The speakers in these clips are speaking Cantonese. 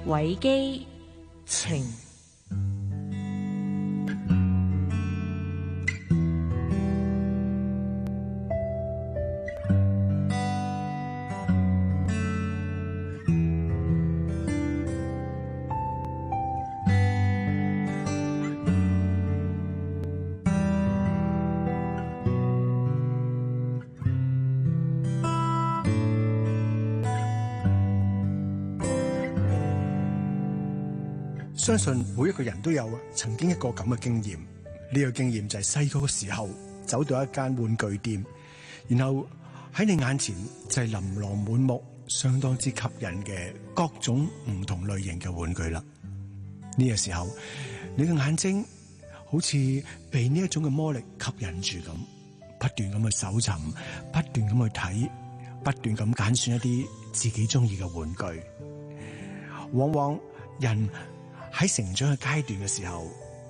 偉基情。相信每一個人都有曾經一個咁嘅經驗，呢個經驗就係細個嘅時候走到一間玩具店，然後喺你眼前就係琳琅滿目、相當之吸引嘅各種唔同類型嘅玩具啦。呢個時候，你嘅眼睛好似被呢一種嘅魔力吸引住咁，不斷咁去搜尋，不斷咁去睇，不斷咁揀選一啲自己中意嘅玩具。往往人喺成長嘅階段嘅時候，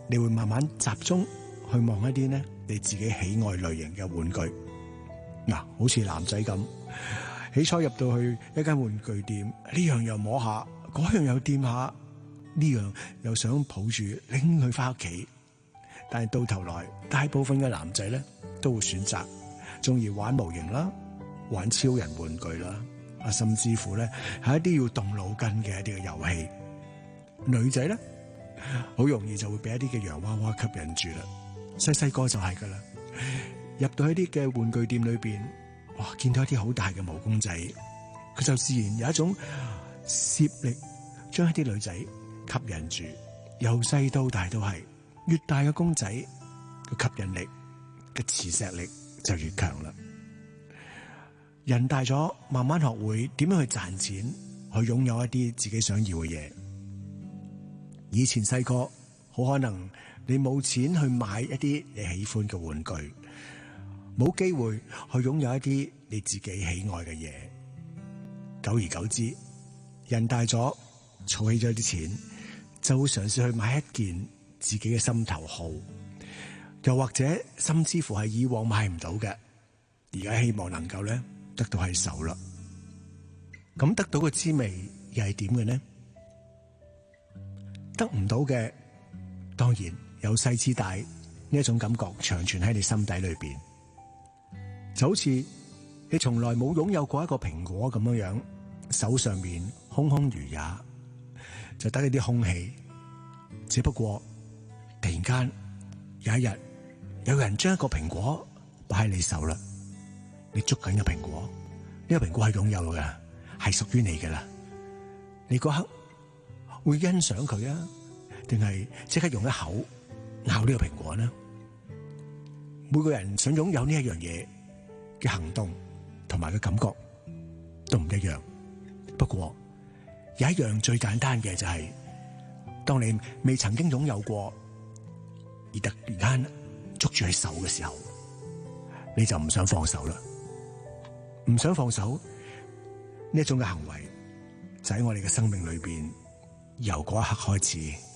你會慢慢集中去望一啲呢你自己喜愛類型嘅玩具。嗱，好似男仔咁，起初入到去一間玩具店，呢樣又摸下，嗰樣又掂下，呢樣又想抱住拎佢翻屋企。但係到頭來，大部分嘅男仔咧都會選擇中意玩模型啦，玩超人玩具啦，甚至乎咧係一啲要動腦筋嘅一啲嘅遊戲。女仔咧，好容易就會俾一啲嘅洋娃娃吸引住啦。細個就係噶啦，入到一啲嘅玩具店裏邊，哇，見到一啲好大嘅毛公仔，佢就自然有一種攝力，將一啲女仔吸引住。由細到大都係，越大嘅公仔嘅吸引力嘅磁石力就越強啦。人大咗，慢慢學會點樣去賺錢，去擁有一啲自己想要嘅嘢。以前細個好可能你冇錢去買一啲你喜歡嘅玩具，冇機會去擁有一啲你自己喜愛嘅嘢。久而久之，人大咗，儲起咗啲錢，就會嘗試去買一件自己嘅心頭好，又或者甚至乎係以往買唔到嘅，而家希望能夠咧得到喺手啦。咁得到嘅滋味又係點嘅呢？得唔到嘅，當然有細之大呢一種感覺長存喺你心底裏邊，就好似你從來冇擁有過一個蘋果咁樣樣，手上面空空如也，就得一啲空氣。只不過突然間有一日，有人將一個蘋果擺喺你手啦，你捉緊個蘋果，呢個蘋果係擁有嘅，係屬於你嘅啦。你嗰刻會欣賞佢啊，定係即刻用一口咬呢個蘋果呢？每個人想擁有呢一樣嘢嘅行動同埋嘅感覺都唔一樣。不過有一樣最簡單嘅就係，當你未曾經擁有過，而突然間捉住喺手嘅時候，你就唔想放手啦。唔想放手呢一種嘅行為，就喺我哋嘅生命裏邊，由嗰一刻開始。